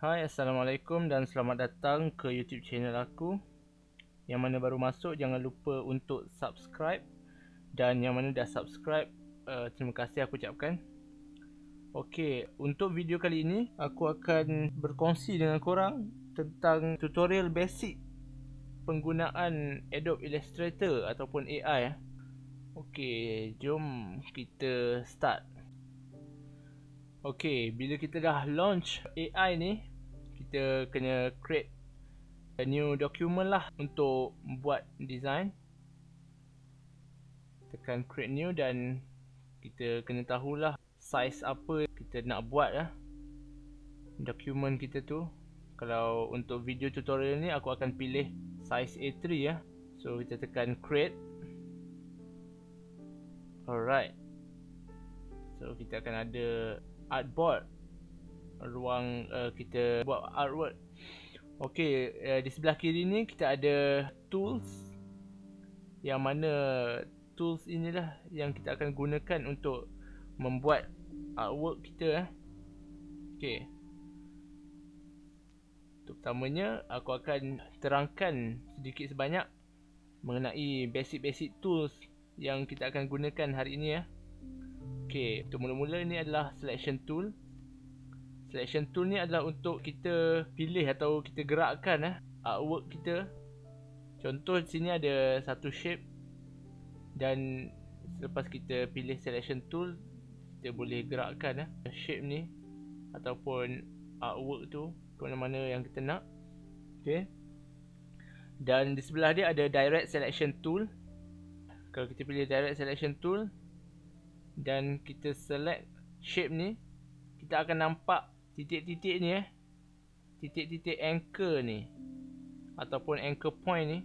Hai, Assalamualaikum dan selamat datang ke YouTube channel aku. Yang mana baru masuk, jangan lupa untuk subscribe. Dan yang mana dah subscribe, terima kasih aku ucapkan. Okey, untuk video kali ini aku akan berkongsi dengan korang tentang tutorial basic penggunaan Adobe Illustrator ataupun AI. Okey, jom kita start. Okey, bila kita dah launch AI ni, kita kena create a new document lah untuk buat design. Tekan create new dan kita kena tahulah size apa kita nak buat lah dokumen kita tu. Kalau untuk video tutorial ni aku akan pilih size A3 ya. So kita tekan create. Alright, so kita akan ada artboard, ruang kita buat artwork. Okey, di sebelah kiri ni kita ada tools, yang mana tools inilah yang kita akan gunakan untuk membuat artwork kita. Okey, untuk pertamanya aku akan terangkan sedikit sebanyak mengenai basic tools yang kita akan gunakan hari ini ya. Okey, untuk mula-mula ni adalah selection tool. Selection tool ni adalah untuk kita pilih atau kita gerakkan artwork kita. Contoh di sini ada satu shape, dan selepas kita pilih selection tool, kita boleh gerakkan shape ni ataupun artwork tu ke mana-mana yang kita nak. Okey. Dan di sebelah dia ada direct selection tool. Kalau kita pilih direct selection tool dan kita select shape ni, kita akan nampak titik-titik ni titik-titik anchor ni ataupun anchor point ni,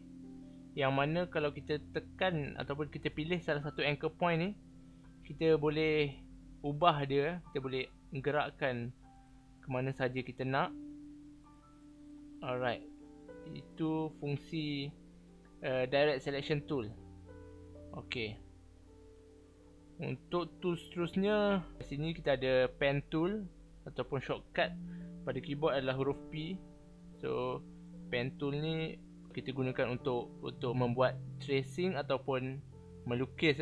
yang mana kalau kita tekan ataupun kita pilih salah satu anchor point ni, kita boleh ubah dia, kita boleh gerakkan ke mana saja kita nak. Alright, itu fungsi direct selection tool. Okey, untuk tools seterusnya, di sini kita ada pen tool ataupun shortcut pada keyboard adalah huruf P. So pen tool ni kita gunakan untuk membuat tracing ataupun melukis.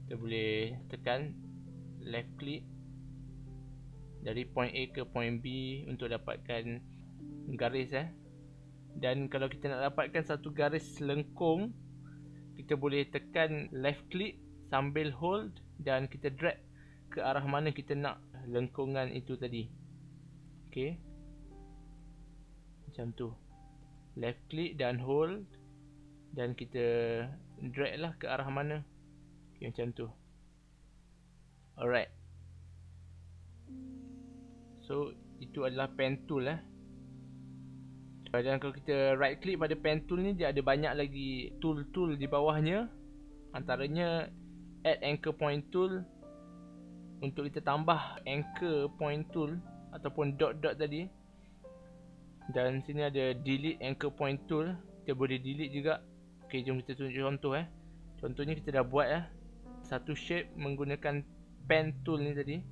Kita boleh tekan left click dari point A ke point B untuk dapatkan garis. Dan kalau kita nak dapatkan satu garis lengkung, kita boleh tekan left click sambil hold dan kita drag ke arah mana kita nak lengkungan itu tadi. Okey, macam tu, left click dan hold dan kita drag lah ke arah mana. Okey, macam tu. Alright, so itu adalah pen tool. Dan kalau kita right click pada pen tool ni, dia ada banyak lagi tool-tool di bawahnya. Antaranya add anchor point tool, untuk kita tambah anchor point tool ataupun dot-dot tadi. Dan sini ada delete anchor point tool, kita boleh delete juga. Okey, jom kita tunjuk contoh. Contohnya kita dah buat satu shape menggunakan pen tool ni tadi.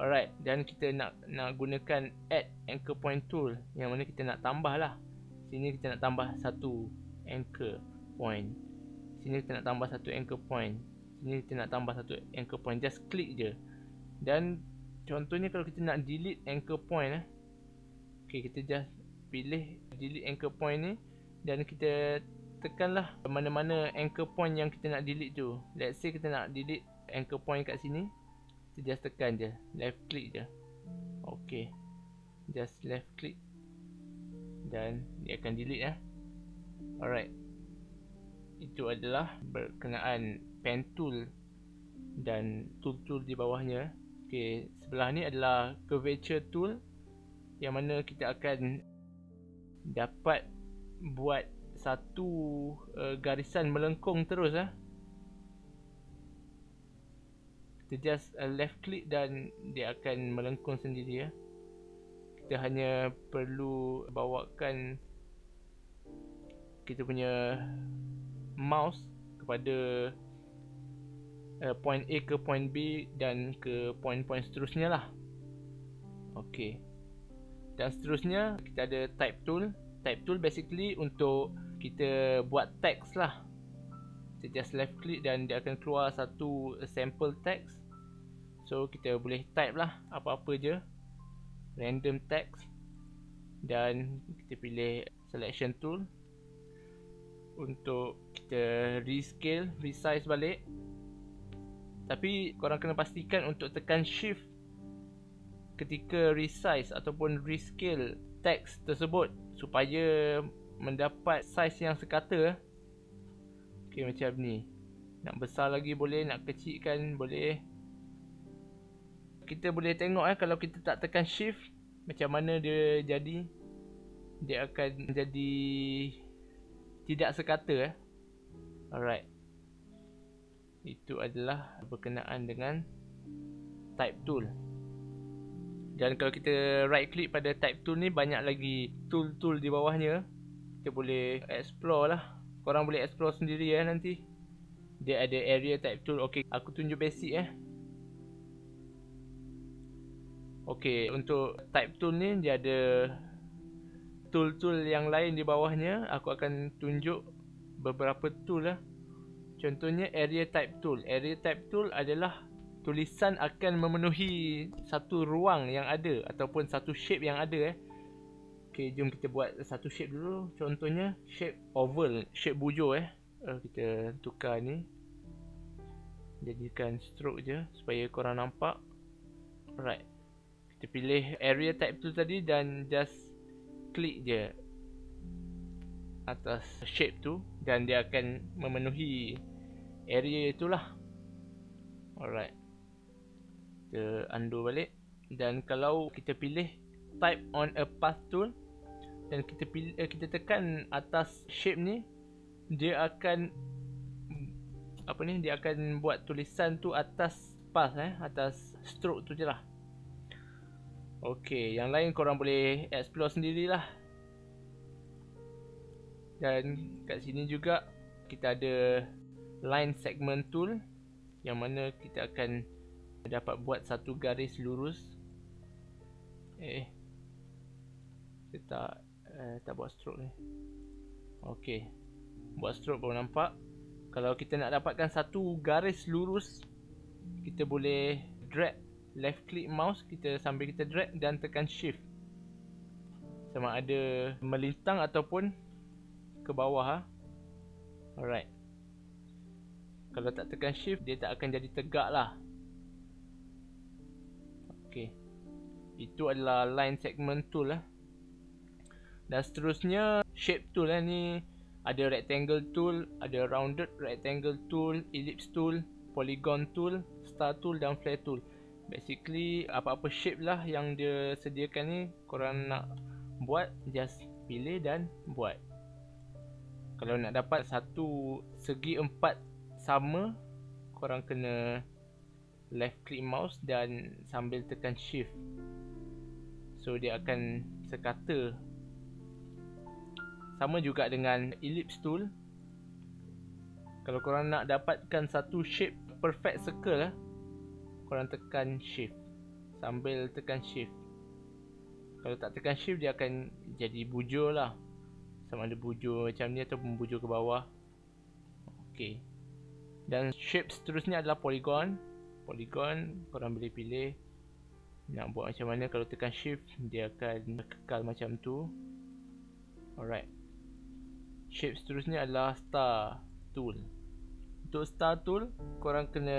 Alright, dan kita nak gunakan add anchor point tool, yang mana kita nak tambah lah. Sini kita nak tambah satu anchor point, sini kita nak tambah satu anchor point, sini kita nak tambah satu anchor point. Just klik je. Dan contohnya kalau kita nak delete anchor point, okay, kita just pilih delete anchor point ni dan kita tekanlah mana-mana anchor point yang kita nak delete tu. Let's say kita nak delete anchor point kat sini, kita just tekan je, left click je. Okay, just left click dan dia akan delete. Alright, itu adalah berkenaan pen tool dan tool-tool di bawahnya. Okay, sebelah ni adalah curvature tool, yang mana kita akan dapat buat satu garisan melengkung terus. Kita just left click dan dia akan melengkung sendiri. Kita hanya perlu bawakan kita punya mouse kepada point A ke point B dan ke point-point seterusnya lah. Okey, Dan seterusnya kita ada type tool. Type tool basically untuk kita buat text lah. Kita just left click dan dia akan keluar satu sample text. So kita boleh type lah apa-apa je, random text. Dan kita pilih selection tool untuk kita rescale, resize balik. Tapi korang kena pastikan untuk tekan shift ketika resize ataupun rescale teks tersebut supaya mendapat size yang sekata. Okay, macam ni. Nak besar lagi boleh, nak kecilkan boleh. Kita boleh tengok kalau kita tak tekan shift macam mana dia jadi. Dia akan jadi tidak sekata. Alright. Itu adalah berkenaan dengan type tool. Dan kalau kita right click pada type tool ni, banyak lagi tool-tool di bawahnya. Kita boleh explore lah. Korang boleh explore sendiri nanti. Dia ada area type tool. Ok, aku tunjuk basic Ok, untuk type tool ni dia ada tool-tool yang lain di bawahnya. Aku akan tunjuk beberapa tool lah. Contohnya area type tool. Area type tool adalah tulisan akan memenuhi satu ruang yang ada ataupun satu shape yang ada. Okay, jom kita buat satu shape dulu. Contohnya shape oval, shape bujur kita tukar ni, jadikan stroke je supaya korang nampak. Alright, kita pilih area type tool tadi dan just klik je atas shape tu dan dia akan memenuhi area itulah. Alright, kita undo balik. Dan kalau kita pilih type on a path tool dan kita tekan atas shape ni, dia akan dia akan buat tulisan tu atas path atas stroke tu je lah. Ok, yang lain korang boleh explore sendirilah. Dan kat sini juga kita ada line segment tool yang mana kita akan dapat buat satu garis lurus. Kita tak buat stroke ni. Ok, buat stroke baru nampak. Kalau kita nak dapatkan satu garis lurus, kita boleh drag, left click mouse kita sambil kita drag dan tekan shift, sama ada melintang ataupun ke bawah. Alright, kalau tak tekan shift dia tak akan jadi tegak lah. Ok, itu adalah line segment tool Dan seterusnya shape tool ni ada rectangle tool, ada rounded rectangle tool, ellipse tool, polygon tool, star tool dan flare tool. Basically apa-apa shape lah yang dia sediakan ni, korang nak buat just pilih dan buat. Kalau nak dapat satu segi empat sama, korang kena left click mouse dan sambil tekan shift. So dia akan sekata. Sama juga dengan ellipse tool. Kalau korang nak dapatkan satu shape perfect circle korang tekan shift, sambil tekan shift. Kalau tak tekan shift dia akan jadi bujur lah, sama ada bujur macam ni ataupun bujur ke bawah. Ok, dan shape seterusnya adalah polygon. Polygon korang boleh pilih nak buat macam mana. Kalau tekan shift dia akan kekal macam tu. Alright, shape seterusnya adalah star tool. Untuk star tool korang kena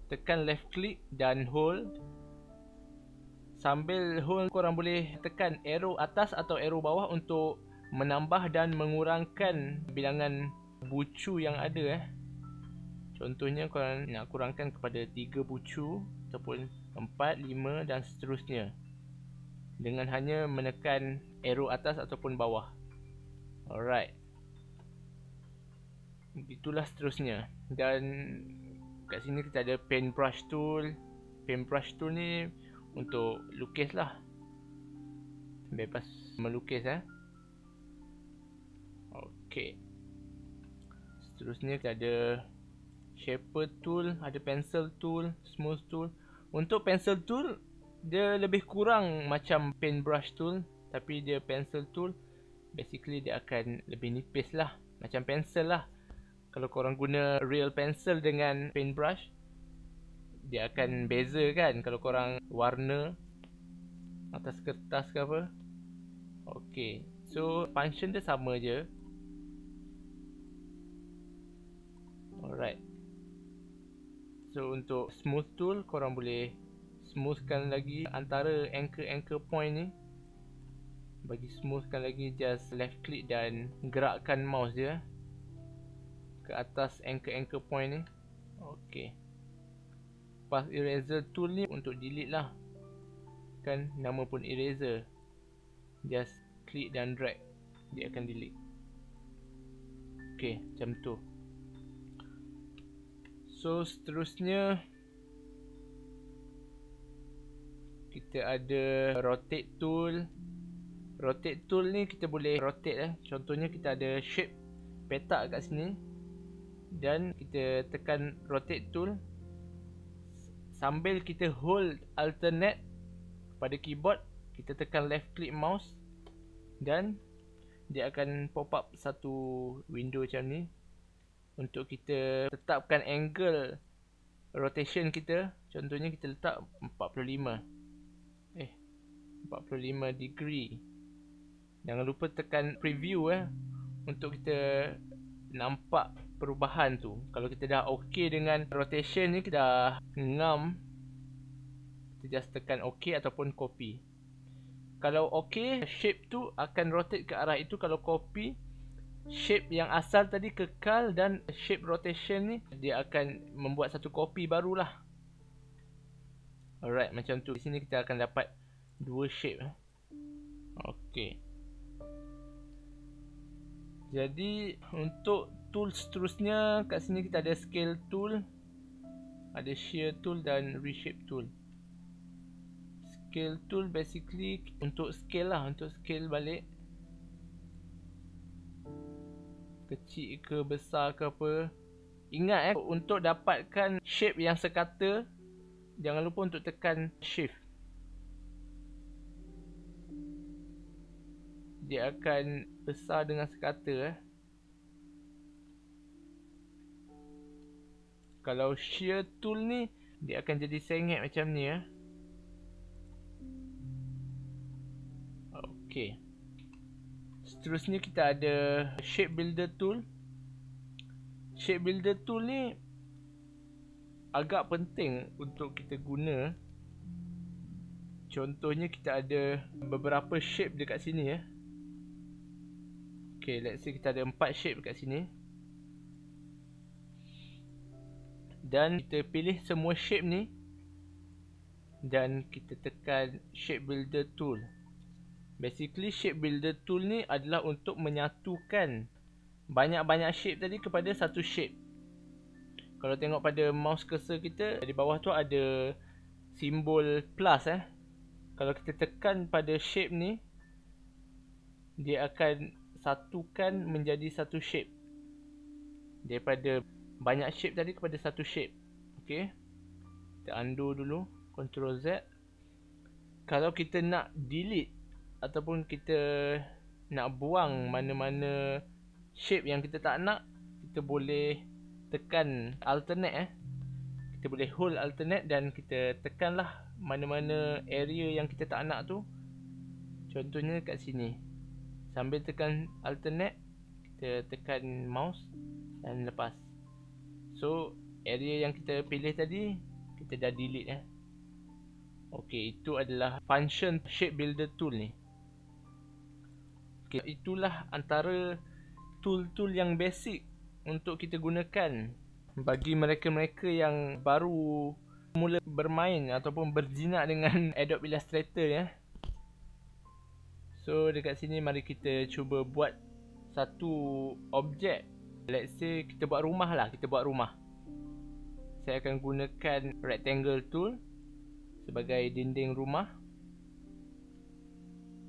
tekan left click dan hold. Sambil hold korang boleh tekan arrow atas atau arrow bawah untuk menambah dan mengurangkan bilangan bucu yang ada. Contohnya korang nak kurangkan kepada 3 bucu ataupun 4, 5 dan seterusnya dengan hanya menekan arrow atas ataupun bawah. Alright, itulah seterusnya. Dan kat sini kita ada paintbrush tool. Paintbrush tool ni untuk lukis lah, bebas melukis Ok, seterusnya kita ada shaper tool, ada pencil tool, smooth tool. Untuk pencil tool Dia lebih kurang macam paintbrush tool, tapi dia pencil tool. Basically dia akan lebih nipis lah, macam pencil lah. Kalau korang guna real pencil dengan paintbrush, dia akan beza kan kalau korang warna atas kertas ke apa. Okay, so function dia sama je. Alright. So untuk smooth tool, korang boleh smoothkan lagi antara anchor point ni. Bagi smoothkan lagi, just left click dan gerakkan mouse dia ke atas anchor point ni. Okay. Path eraser tool ni untuk delete lah, kan nama pun eraser. Just klik dan drag, dia akan delete. Okay, macam tu. So seterusnya kita ada rotate tool. Rotate tool ni kita boleh rotate Contohnya kita ada shape petak kat sini, dan kita tekan rotate tool sambil kita hold alternate pada keyboard. Kita tekan left click mouse dan dia akan pop up satu window macam ni untuk kita tetapkan angle rotation kita. Contohnya kita letak 45 degree. Jangan lupa tekan preview untuk kita nampak perubahan tu. Kalau kita dah ok dengan rotation ni, kita dah ngam, kita just tekan ok ataupun copy. Kalau ok, shape tu akan rotate ke arah itu. Kalau copy, shape yang asal tadi kekal, dan shape rotation ni dia akan membuat satu copy barulah. Alright, macam tu. Di sini kita akan dapat dua shape. Ok. Jadi untuk tool seterusnya, kat sini kita ada scale tool, ada shear tool dan reshape tool. Scale tool basically untuk scale lah, untuk scale balik, kecil ke besar ke apa. Ingat untuk dapatkan shape yang sekata, jangan lupa untuk tekan shift. Dia akan besar dengan sekata. Kalau shear tool ni, dia akan jadi sengit macam ni Okay. Seterusnya kita ada shape builder tool. Shape builder tool ni agak penting untuk kita guna. Contohnya kita ada beberapa shape dekat sini Okay, let's say kita ada 4 shape kat sini, dan kita pilih semua shape ni dan kita tekan shape builder tool. Basically shape builder tool ni adalah untuk menyatukan banyak-banyak shape tadi kepada satu shape. Kalau tengok pada mouse cursor kita, di bawah tu ada simbol plus Kalau kita tekan pada shape ni, dia akan satukan menjadi satu shape, daripada banyak shape tadi kepada satu shape. Okay, kita undo dulu, Ctrl Z. Kalau kita nak delete ataupun kita nak buang mana-mana shape yang kita tak nak, kita boleh tekan alternate Kita boleh hold alternate dan kita tekanlah mana-mana area yang kita tak nak tu. Contohnya kat sini, sambil tekan alternate, kita tekan mouse dan lepas. So area yang kita pilih tadi, kita dah delete Okay, itu adalah function shape builder tool ni. Okay, itulah antara tool-tool yang basic untuk kita gunakan bagi mereka-mereka yang baru mula bermain ataupun berjinak dengan Adobe Illustrator So dekat sini mari kita cuba buat satu objek. Let's say kita buat rumah lah, kita buat rumah. Saya akan gunakan rectangle tool sebagai dinding rumah,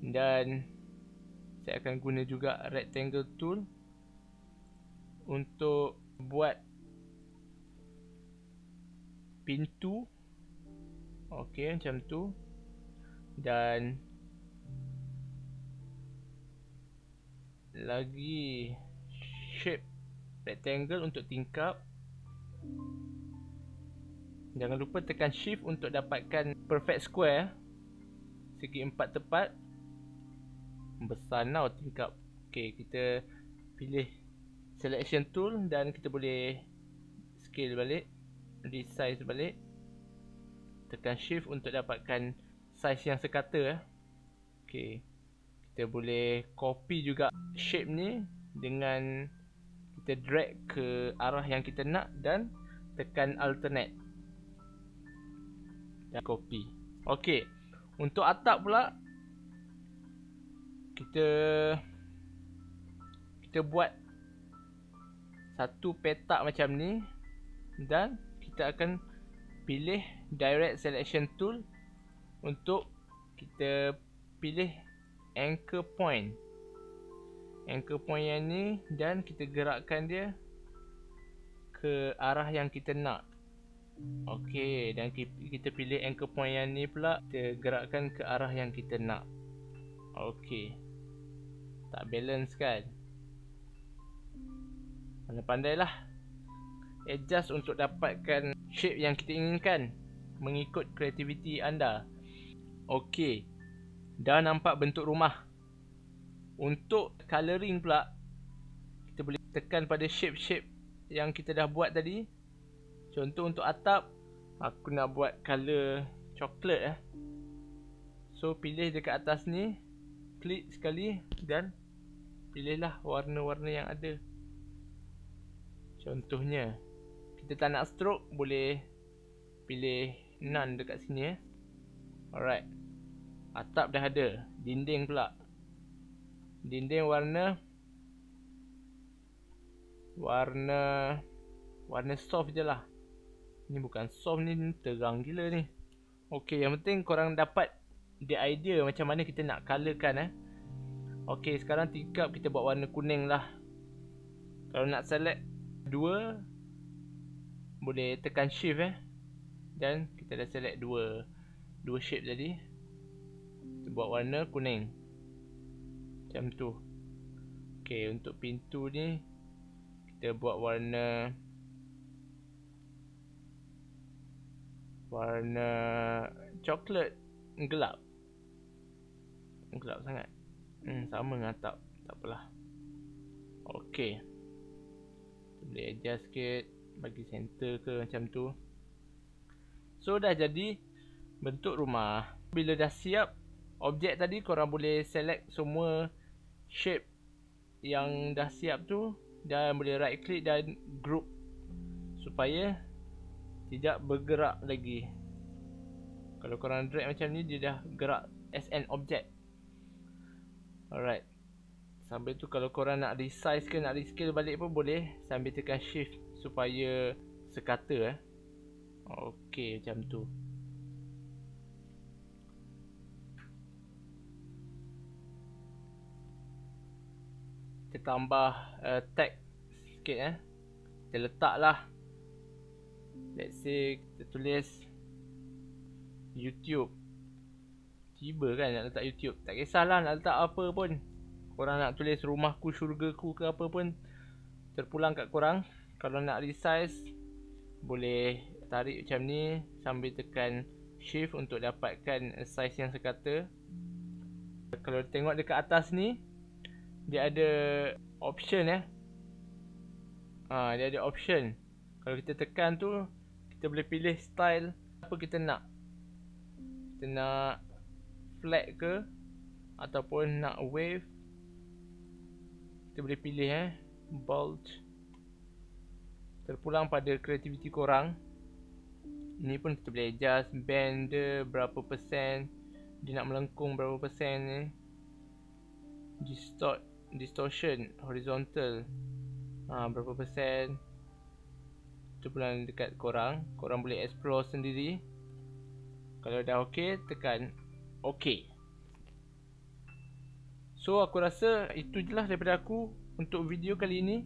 dan saya akan guna juga rectangle tool untuk buat pintu. Okay, macam tu. Dan lagi shape rectangle untuk tingkap. Jangan lupa tekan shift untuk dapatkan perfect square, segi empat tepat. Besar now tingkap. Ok, kita pilih selection tool dan kita boleh scale balik, resize balik. Tekan shift untuk dapatkan size yang sekata. Ok, kita boleh copy juga shape ni dengan kita drag ke arah yang kita nak dan tekan alternate dan copy. Ok, untuk atap pula kita buat satu petak macam ni dan kita akan pilih direct selection tool untuk kita pilih anchor point yang ni dan kita gerakkan dia ke arah yang kita nak. Ok, dan kita pilih anchor point yang ni pula, kita gerakkan ke arah yang kita nak. Ok, tak balance kan? Pandai-pandailah adjust untuk dapatkan shape yang kita inginkan mengikut kreativiti anda. Ok, dah nampak bentuk rumah. Untuk colouring pula, kita boleh tekan pada shape-shape yang kita dah buat tadi. Contoh untuk atap, aku nak buat colour coklat. So pilih dekat atas ni, klik sekali dan pilihlah warna-warna yang ada. Contohnya, kita tak nak stroke, boleh pilih none dekat sini. Alright, atap dah ada. Dinding pula, dinding warna soft je lah. Ni bukan soft ni, terang gila ni. Ok, yang penting korang dapat the idea macam mana kita nak colourkan. Ok, sekarang tingkap kita buat warna kuning lah. Kalau nak select dua, boleh tekan shift dan kita dah select dua shape tadi. Kita buat warna kuning macam tu. Ok, untuk pintu ni kita buat warna coklat gelap sangat. Sama dengan atap, tak apalah. Ok, boleh adjust sikit, bagi center ke macam tu. So dah jadi bentuk rumah. Bila dah siap objek tadi, korang boleh select semua shape yang dah siap tu dan boleh right click dan group supaya tidak bergerak lagi. Kalau korang drag macam ni, dia dah gerak as an object. Alright, sambil tu kalau korang nak resize ke nak rescale balik pun boleh sambil tekan shift supaya sekata. Ok, macam tu. Kita tambah tag sikit. Kita letak lah, let's say kita tulis YouTube. Tiba kan nak letak YouTube. Tak kisahlah nak letak apa pun. Korang nak tulis rumahku, syurgaku ke apa pun, terpulang kat korang. Kalau nak resize, boleh tarik macam ni sambil tekan shift untuk dapatkan size yang sekata. Kalau tengok dekat atas ni, dia ada option. Dia ada option. Kalau kita tekan tu, kita boleh pilih style apa kita nak. Kita nak flat ke ataupun nak wave, kita boleh pilih bold. Terpulang pada kreativiti korang. Ini pun kita boleh adjust band dia berapa persen, dia nak melengkung berapa persen ni. Distortion horizontal berapa persen. Terpulang dekat korang. Korang boleh explore sendiri. Kalau dah ok, tekan ok. So aku rasa itu je lah daripada aku untuk video kali ini.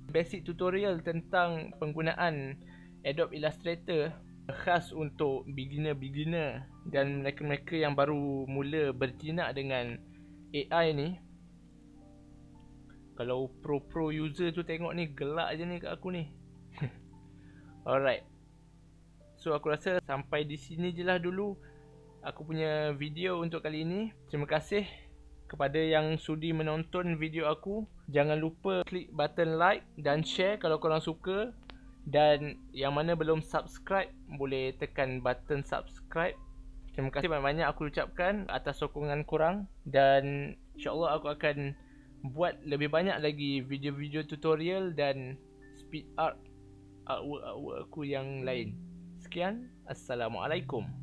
Basic tutorial tentang penggunaan Adobe Illustrator khas untuk beginner-beginner dan mereka-mereka yang baru mula berjinak dengan AI ni. Kalau pro user tu tengok ni, gelak je ni kat aku ni. Alright, so aku rasa sampai di sini je lah dulu aku punya video untuk kali ini. Terima kasih kepada yang sudi menonton video aku. Jangan lupa klik button like dan share kalau korang suka. Dan yang mana belum subscribe, boleh tekan button subscribe. Terima kasih banyak-banyak aku ucapkan atas sokongan korang. Dan insyaAllah aku akan buat lebih banyak lagi video-video tutorial dan speed art artwork aku yang lain. Sekian, Assalamualaikum.